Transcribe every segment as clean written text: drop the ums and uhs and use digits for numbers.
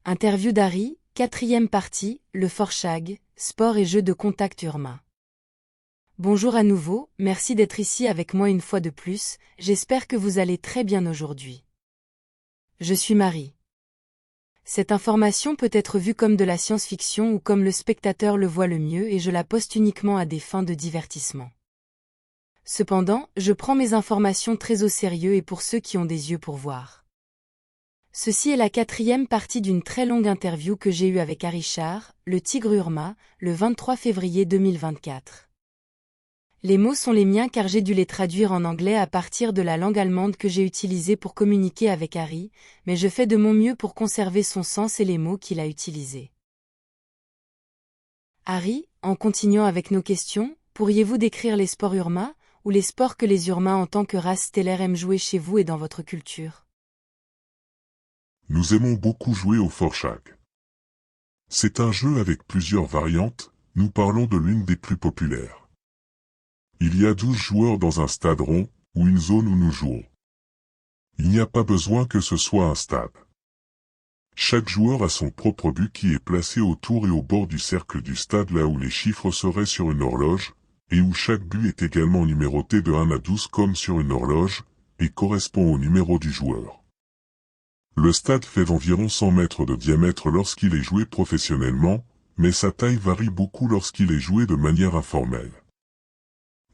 Interview d'Harry, 4e partie, le Forshag, sport et jeux de contact Urma. Bonjour à nouveau, merci d'être ici avec moi une fois de plus, j'espère que vous allez très bien aujourd'hui. Je suis Marie. Cette information peut être vue comme de la science-fiction ou comme le spectateur le voit le mieux et je la poste uniquement à des fins de divertissement. Cependant, je prends mes informations très au sérieux et pour ceux qui ont des yeux pour voir. Ceci est la 4e partie d'une très longue interview que j'ai eue avec Harry Char, le tigre Urma, le 23 février 2024. Les mots sont les miens car j'ai dû les traduire en anglais à partir de la langue allemande que j'ai utilisée pour communiquer avec Harry, mais je fais de mon mieux pour conserver son sens et les mots qu'il a utilisés. Harry, en continuant avec nos questions, pourriez-vous décrire les sports Urma, ou les sports que les Urma en tant que race stellaire aiment jouer chez vous et dans votre culture? Nous aimons beaucoup jouer au Forshag. C'est un jeu avec plusieurs variantes, nous parlons de l'une des plus populaires. Il y a 12 joueurs dans un stade rond, ou une zone où nous jouons. Il n'y a pas besoin que ce soit un stade. Chaque joueur a son propre but qui est placé autour et au bord du cercle du stade là où les chiffres seraient sur une horloge, et où chaque but est également numéroté de 1 à 12 comme sur une horloge, et correspond au numéro du joueur. Le stade fait environ 100 mètres de diamètre lorsqu'il est joué professionnellement, mais sa taille varie beaucoup lorsqu'il est joué de manière informelle.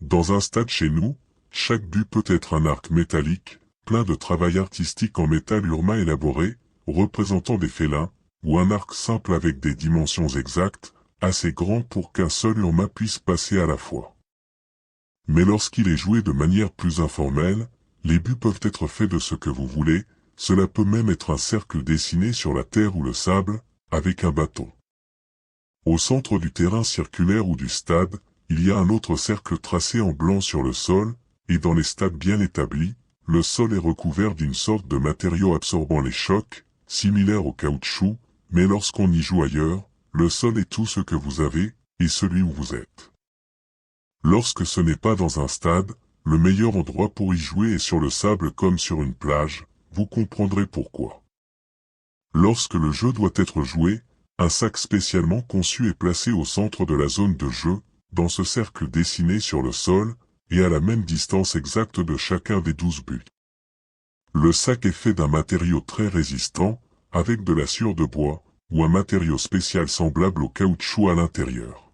Dans un stade chez nous, chaque but peut être un arc métallique, plein de travail artistique en métal Urma élaboré, représentant des félins, ou un arc simple avec des dimensions exactes, assez grand pour qu'un seul Urma puisse passer à la fois. Mais lorsqu'il est joué de manière plus informelle, les buts peuvent être faits de ce que vous voulez, cela peut même être un cercle dessiné sur la terre ou le sable, avec un bâton. Au centre du terrain circulaire ou du stade, il y a un autre cercle tracé en blanc sur le sol, et dans les stades bien établis, le sol est recouvert d'une sorte de matériau absorbant les chocs, similaire au caoutchouc, mais lorsqu'on y joue ailleurs, le sol est tout ce que vous avez, et celui où vous êtes. Lorsque ce n'est pas dans un stade, le meilleur endroit pour y jouer est sur le sable comme sur une plage, vous comprendrez pourquoi. Lorsque le jeu doit être joué, un sac spécialement conçu est placé au centre de la zone de jeu, dans ce cercle dessiné sur le sol, et à la même distance exacte de chacun des 12 buts. Le sac est fait d'un matériau très résistant, avec de la sciure de bois, ou un matériau spécial semblable au caoutchouc à l'intérieur.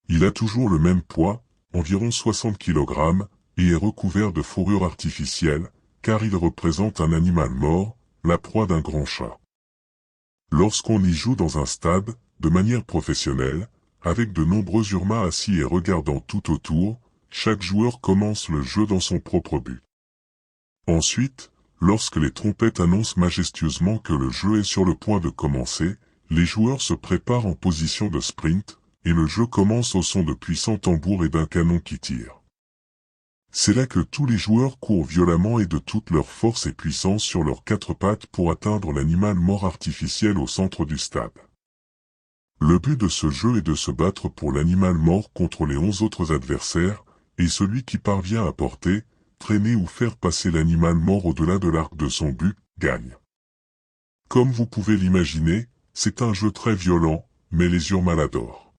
Il a toujours le même poids, environ 60 kg, et est recouvert de fourrure artificielle, car il représente un animal mort, la proie d'un grand chat. Lorsqu'on y joue dans un stade, de manière professionnelle, avec de nombreux Urma assis et regardant tout autour, chaque joueur commence le jeu dans son propre but. Ensuite, lorsque les trompettes annoncent majestueusement que le jeu est sur le point de commencer, les joueurs se préparent en position de sprint, et le jeu commence au son de puissants tambours et d'un canon qui tire. C'est là que tous les joueurs courent violemment et de toute leur force et puissance sur leurs 4 pattes pour atteindre l'animal mort artificiel au centre du stade. Le but de ce jeu est de se battre pour l'animal mort contre les 11 autres adversaires, et celui qui parvient à porter, traîner ou faire passer l'animal mort au-delà de l'arc de son but, gagne. Comme vous pouvez l'imaginer, c'est un jeu très violent, mais les Urma l'adorent.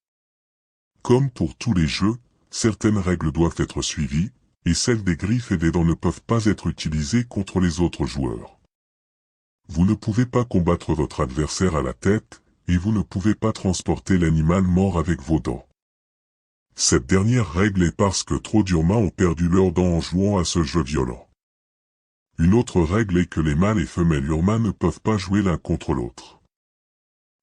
Comme pour tous les jeux, certaines règles doivent être suivies, et celles des griffes et des dents ne peuvent pas être utilisées contre les autres joueurs. Vous ne pouvez pas combattre votre adversaire à la tête, et vous ne pouvez pas transporter l'animal mort avec vos dents. Cette dernière règle est parce que trop d'Urma ont perdu leurs dents en jouant à ce jeu violent. Une autre règle est que les mâles et femelles Urma ne peuvent pas jouer l'un contre l'autre.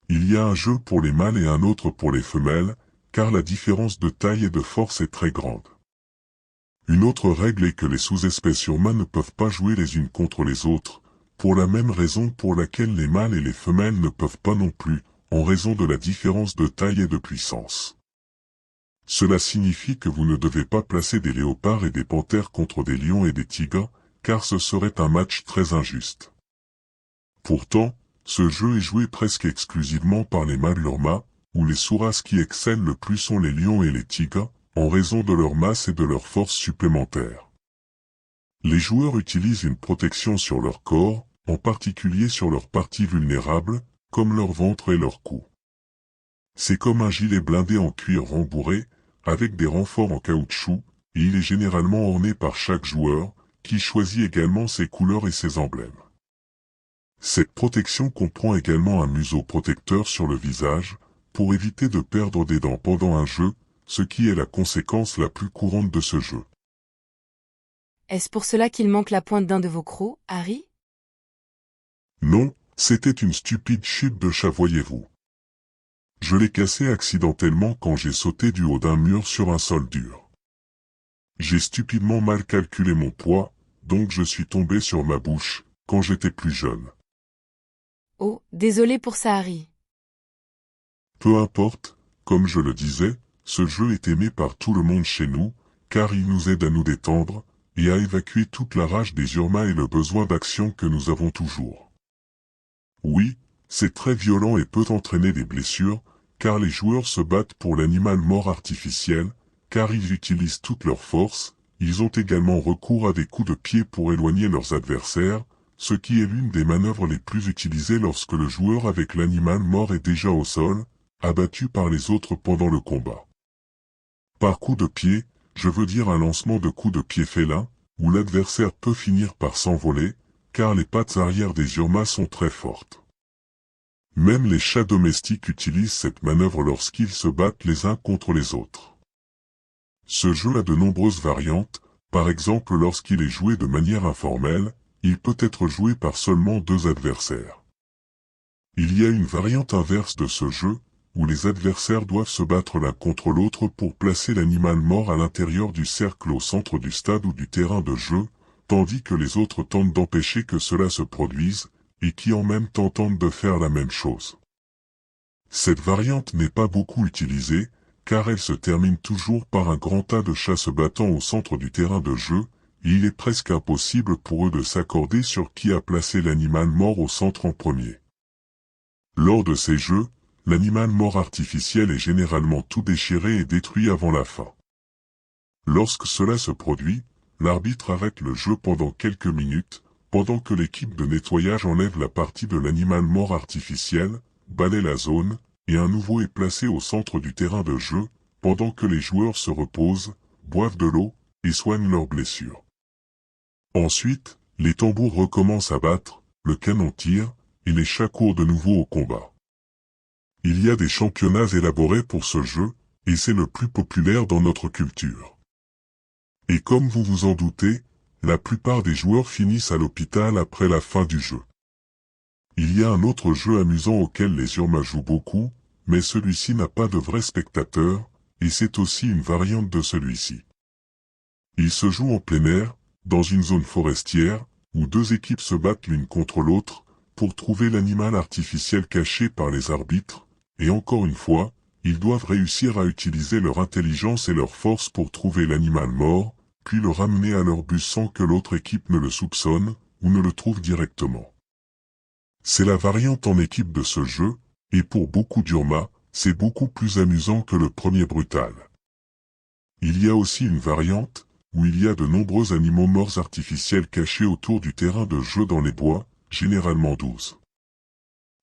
Il y a un jeu pour les mâles et un autre pour les femelles, car la différence de taille et de force est très grande. Une autre règle est que les sous-espèces Urma ne peuvent pas jouer les unes contre les autres, pour la même raison pour laquelle les mâles et les femelles ne peuvent pas non plus, en raison de la différence de taille et de puissance. Cela signifie que vous ne devez pas placer des léopards et des panthères contre des lions et des tigres, car ce serait un match très injuste. Pourtant, ce jeu est joué presque exclusivement par les mâles Urma, où les sous-races qui excellent le plus sont les lions et les tigres, en raison de leur masse et de leur force supplémentaire. Les joueurs utilisent une protection sur leur corps, en particulier sur leurs parties vulnérables, comme leur ventre et leur cou. C'est comme un gilet blindé en cuir rembourré, avec des renforts en caoutchouc, et il est généralement orné par chaque joueur, qui choisit également ses couleurs et ses emblèmes. Cette protection comprend également un museau protecteur sur le visage, pour éviter de perdre des dents pendant un jeu, ce qui est la conséquence la plus courante de ce jeu. Est-ce pour cela qu'il manque la pointe d'un de vos crocs, Harry? Non, c'était une stupide chute de chat, voyez-vous. Je l'ai cassé accidentellement quand j'ai sauté du haut d'un mur sur un sol dur. J'ai stupidement mal calculé mon poids, donc je suis tombé sur ma bouche, quand j'étais plus jeune. Oh, désolé pour ça, Harry. Peu importe, comme je le disais, ce jeu est aimé par tout le monde chez nous, car il nous aide à nous détendre, et à évacuer toute la rage des Urma et le besoin d'action que nous avons toujours. Oui, c'est très violent et peut entraîner des blessures, car les joueurs se battent pour l'animal mort artificiel, car ils utilisent toute leur force, ils ont également recours à des coups de pied pour éloigner leurs adversaires, ce qui est l'une des manœuvres les plus utilisées lorsque le joueur avec l'animal mort est déjà au sol, abattu par les autres pendant le combat. Par coup de pied, je veux dire un lancement de coups de pied félin, où l'adversaire peut finir par s'envoler, car les pattes arrière des Urma sont très fortes. Même les chats domestiques utilisent cette manœuvre lorsqu'ils se battent les uns contre les autres. Ce jeu a de nombreuses variantes, par exemple lorsqu'il est joué de manière informelle, il peut être joué par seulement 2 adversaires. Il y a une variante inverse de ce jeu, où les adversaires doivent se battre l'un contre l'autre pour placer l'animal mort à l'intérieur du cercle au centre du stade ou du terrain de jeu, tandis que les autres tentent d'empêcher que cela se produise, et qui en même temps tentent de faire la même chose. Cette variante n'est pas beaucoup utilisée, car elle se termine toujours par un grand tas de chats se battant au centre du terrain de jeu, et il est presque impossible pour eux de s'accorder sur qui a placé l'animal mort au centre en premier. Lors de ces jeux, l'animal mort artificiel est généralement tout déchiré et détruit avant la fin. Lorsque cela se produit, l'arbitre arrête le jeu pendant quelques minutes, pendant que l'équipe de nettoyage enlève la partie de l'animal mort artificiel, balaie la zone, et un nouveau est placé au centre du terrain de jeu, pendant que les joueurs se reposent, boivent de l'eau, et soignent leurs blessures. Ensuite, les tambours recommencent à battre, le canon tire, et les chats courent de nouveau au combat. Il y a des championnats élaborés pour ce jeu, et c'est le plus populaire dans notre culture. Et comme vous vous en doutez, la plupart des joueurs finissent à l'hôpital après la fin du jeu. Il y a un autre jeu amusant auquel les Urma jouent beaucoup, mais celui-ci n'a pas de vrais spectateurs, et c'est aussi une variante de celui-ci. Il se joue en plein air, dans une zone forestière, où 2 équipes se battent l'une contre l'autre, pour trouver l'animal artificiel caché par les arbitres, et encore une fois, ils doivent réussir à utiliser leur intelligence et leur force pour trouver l'animal mort, puis le ramener à leur but sans que l'autre équipe ne le soupçonne, ou ne le trouve directement. C'est la variante en équipe de ce jeu, et pour beaucoup d'Urma, c'est beaucoup plus amusant que le premier brutal. Il y a aussi une variante, où il y a de nombreux animaux morts artificiels cachés autour du terrain de jeu dans les bois, généralement 12.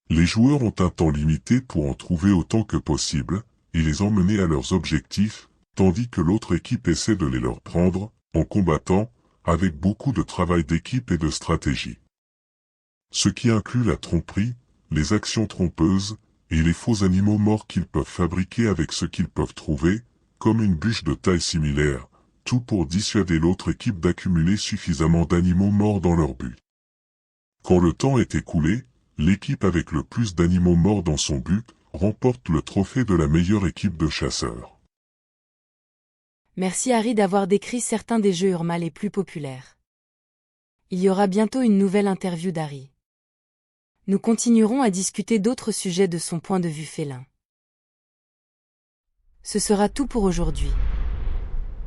Les joueurs ont un temps limité pour en trouver autant que possible, et les emmener à leurs objectifs, tandis que l'autre équipe essaie de les leur prendre, en combattant, avec beaucoup de travail d'équipe et de stratégie. Ce qui inclut la tromperie, les actions trompeuses, et les faux animaux morts qu'ils peuvent fabriquer avec ce qu'ils peuvent trouver, comme une bûche de taille similaire, tout pour dissuader l'autre équipe d'accumuler suffisamment d'animaux morts dans leur but. Quand le temps est écoulé, l'équipe avec le plus d'animaux morts dans son but, remporte le trophée de la meilleure équipe de chasseurs. Merci Harry d'avoir décrit certains des jeux Urma les plus populaires. Il y aura bientôt une nouvelle interview d'Harry. Nous continuerons à discuter d'autres sujets de son point de vue félin. Ce sera tout pour aujourd'hui.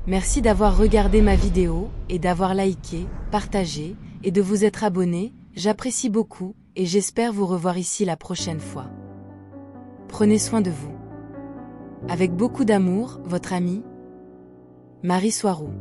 Merci d'avoir regardé ma vidéo, et d'avoir liké, partagé, et de vous être abonné, j'apprécie beaucoup, et j'espère vous revoir ici la prochaine fois. Prenez soin de vous. Avec beaucoup d'amour, votre amie, Marie Soiroux.